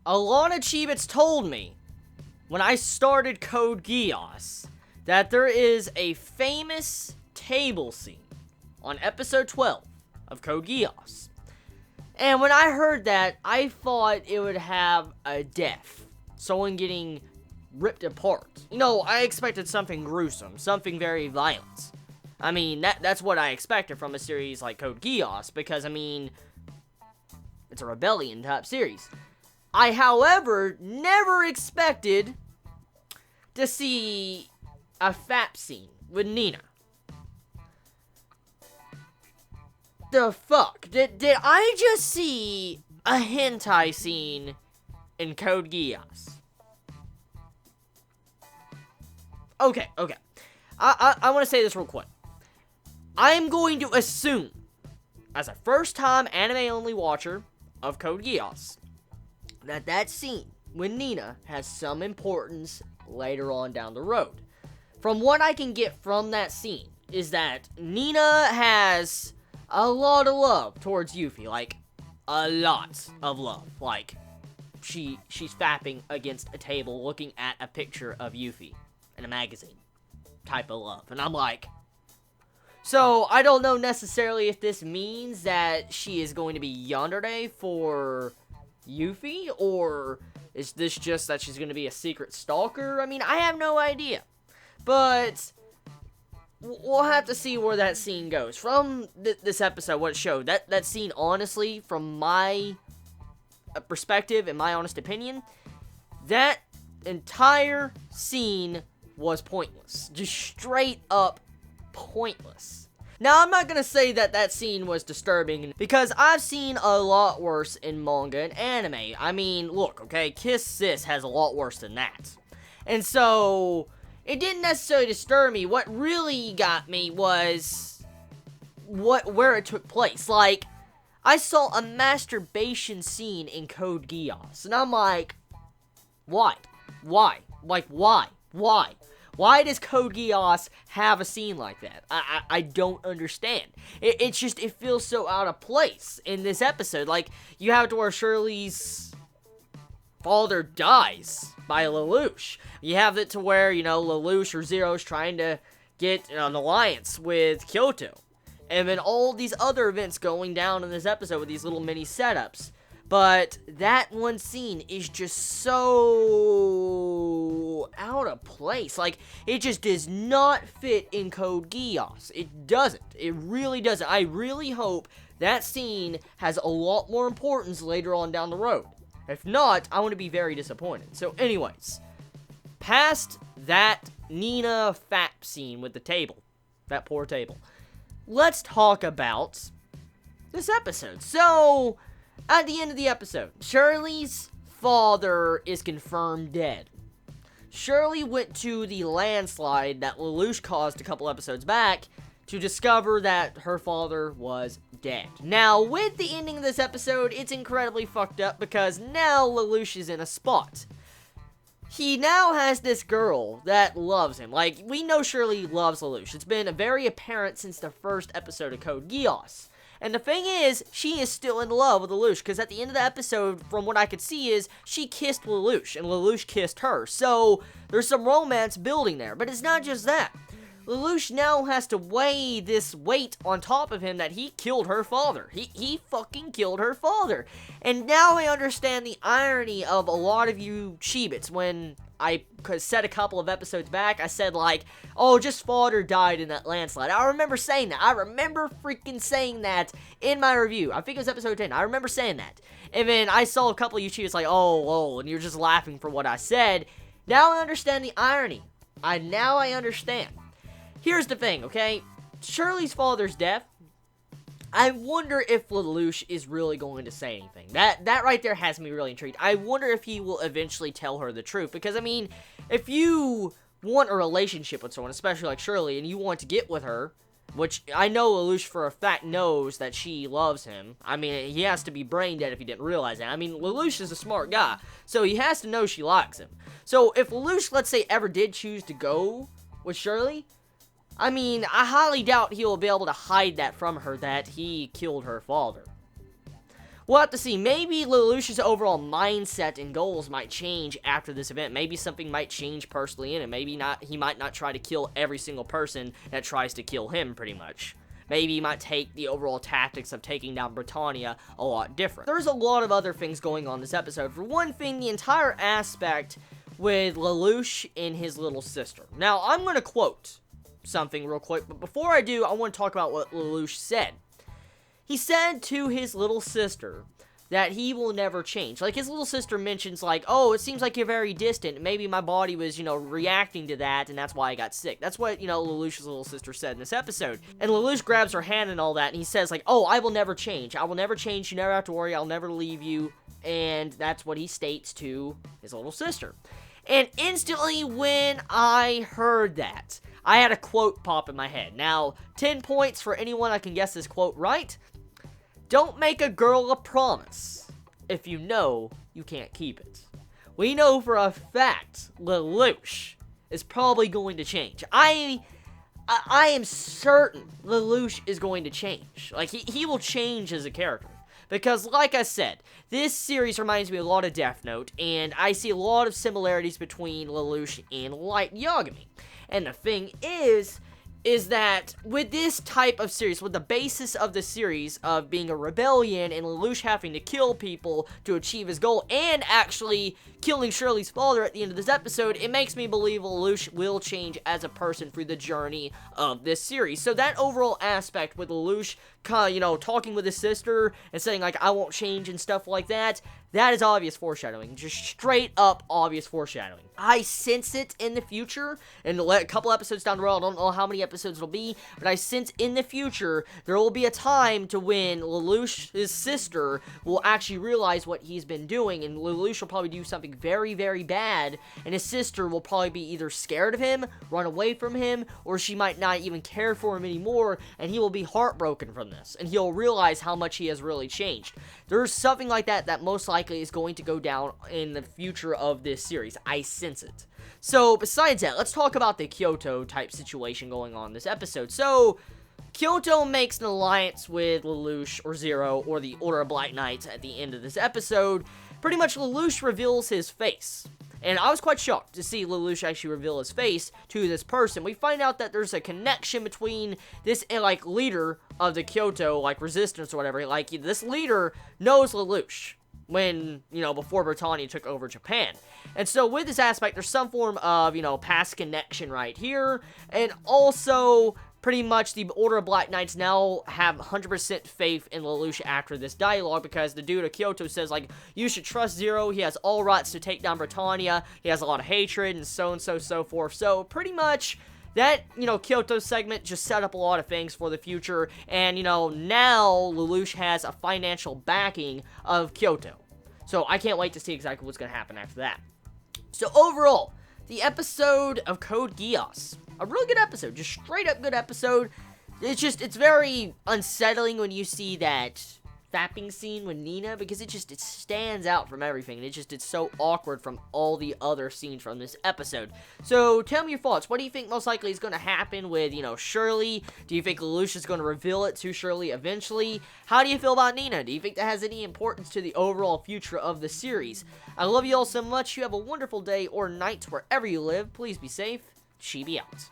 a lot of Chibits told me, when I started Code Geass, that there is a famous table scene on episode 12 of Code Geass. And when I heard that, I thought it would have a death. Someone getting ripped apart. You know, I expected something gruesome, something very violent. I mean, that's what I expected from a series like Code Geass, because, I mean, it's a rebellion type series. I, however, never expected to see a FAP scene with Nina. The fuck? Did I just see a hentai scene in Code Geass? Okay. I want to say this real quick. I'm going to assume, as a first-time anime-only watcher of Code Geass, that scene with Nina has some importance later on down the road. From what I can get from that scene, is that Nina has a lot of love towards Yuffie. Like, a lot of love. Like, she's fapping against a table looking at a picture of Yuffie in a magazine type of love. And I'm like, so I don't know necessarily if this means that she is going to be yandere for Yuffie, or is this just that she's going to be a secret stalker? I mean, I have no idea. But we'll have to see where that scene goes. From this episode, what it showed, that scene, honestly, from my perspective and my honest opinion, that entire scene was pointless. Just straight up pointless. Now, I'm not gonna say that scene was disturbing, because I've seen a lot worse in manga and anime. I mean, look, okay, Kiss Sis has a lot worse than that. And so, it didn't necessarily disturb me. What really got me was where it took place. Like, I saw a masturbation scene in Code Geass, and I'm like, why? Like, why? Why does Code Geass have a scene like that? I don't understand. It feels so out of place in this episode. Like, you have it to where Shirley's father dies by Lelouch. You have it to where, you know, Lelouch or Zero's trying to get an alliance with Kyoto. And then all these other events going down in this episode with these little mini setups. But that one scene is just so out of place. Like, it just does not fit in Code Geass. It doesn't. It really doesn't. I really hope that scene has a lot more importance later on down the road. If not, I want to be very disappointed. So anyways, past that Nina FAP scene with the table, that poor table, let's talk about this episode. So, at the end of the episode, Shirley's father is confirmed dead. Shirley went to the landslide that Lelouch caused a couple episodes back to discover that her father was dead. Now, with the ending of this episode, it's incredibly fucked up because now Lelouch is in a spot. He now has this girl that loves him. Like, we know Shirley loves Lelouch. It's been very apparent since the first episode of Code Geass. And the thing is, she is still in love with Lelouch, because at the end of the episode, from what I could see, is she kissed Lelouch, and Lelouch kissed her. So, there's some romance building there. But it's not just that. Lelouch now has to weigh this weight on top of him that he killed her father. He fucking killed her father. And now I understand the irony of a lot of you Chibits when I said a couple of episodes back, I said like, oh, just father died in that landslide. I remember saying that. I remember freaking saying that in my review. I think it was episode 10. I remember saying that. And then I saw a couple of you Chibits like, oh, and you're just laughing for what I said. Now I understand the irony. Now I understand. Here's the thing, okay? Shirley's father's death, I wonder if Lelouch is really going to say anything. That right there has me really intrigued. I wonder if he will eventually tell her the truth. Because, I mean, if you want a relationship with someone, especially like Shirley, and you want to get with her, which I know Lelouch for a fact knows that she loves him. I mean, he has to be brain dead if he didn't realize that. I mean, Lelouch is a smart guy, so he has to know she likes him. So, if Lelouch, let's say, ever did choose to go with Shirley, I mean, I highly doubt he will be able to hide that from her, that he killed her father. we'll have to see. Maybe Lelouch's overall mindset and goals might change after this event. Maybe something might change personally in him. Maybe not. He might not try to kill every single person that tries to kill him, pretty much. Maybe he might take the overall tactics of taking down Britannia a lot different. There's a lot of other things going on this episode. For one thing, the entire aspect with Lelouch and his little sister. Now, I'm going to quote something real quick, but before I do, I want to talk about what Lelouch said. He said to his little sister that he will never change. Like, his little sister mentions, like, oh, it seems like you're very distant. Maybe my body was, reacting to that, and that's why I got sick. That's what, Lelouch's little sister said in this episode. And Lelouch grabs her hand and all that, and he says, like, oh, I will never change. I will never change. You never have to worry. I'll never leave you. And that's what he states to his little sister. And instantly, when I heard that, I had a quote pop in my head. Now, 10 points for anyone I can guess this quote right. Don't make a girl a promise if you know you can't keep it. We know for a fact Lelouch is probably going to change. I am certain Lelouch is going to change. Like, he will change as a character. Because, like I said, this series reminds me a lot of Death Note, and I see a lot of similarities between Lelouch and Light Yagami. And the thing is that with this type of series, with the basis of the series of being a rebellion and Lelouch having to kill people to achieve his goal, and actually killing Shirley's father at the end of this episode, it makes me believe Lelouch will change as a person through the journey of this series. So that overall aspect with Lelouch, talking with his sister and saying, like, I won't change and stuff like that, that is obvious foreshadowing. Just straight up obvious foreshadowing. I sense it in the future, and a couple episodes down the road, I don't know how many episodes it'll be, but I sense in the future, there will be a time to when Lelouch's sister will actually realize what he's been doing, and Lelouch will probably do something very, very bad, and his sister will probably be either scared of him, run away from him, or she might not even care for him anymore, and he will be heartbroken from this, and he'll realize how much he has really changed. There's something like that most likely is going to go down in the future of this series. I sense it. So, besides that, let's talk about the Kyoto type situation going on in this episode. So, Kyoto makes an alliance with Lelouch, or Zero, or the Order of Black Knights at the end of this episode. Pretty much, Lelouch reveals his face. And I was quite shocked to see Lelouch actually reveal his face to this person. We find out that there's a connection between this, leader of the Kyoto, resistance or whatever. This leader knows Lelouch when, before Britannia took over Japan. And so, with this aspect, there's some form of, past connection right here. And also, pretty much, the Order of Black Knights now have 100% faith in Lelouch after this dialogue, because the dude of Kyoto says, you should trust Zero, he has all rights to take down Britannia, he has a lot of hatred, and so forth. So, pretty much, that, Kyoto segment just set up a lot of things for the future, and, now Lelouch has a financial backing of Kyoto. So, I can't wait to see exactly what's going to happen after that. So, overall, the episode of Code Geass, a really good episode, just straight up good episode. It's very unsettling when you see that fapping scene with Nina, because it stands out from everything, and it's so awkward from all the other scenes from this episode. So, tell me your thoughts. What do you think most likely is going to happen with, Shirley? Do you think Lelouch is going to reveal it to Shirley eventually? How do you feel about Nina? Do you think that has any importance to the overall future of the series? I love you all so much. You have a wonderful day or night wherever you live. Please be safe. Chibi out.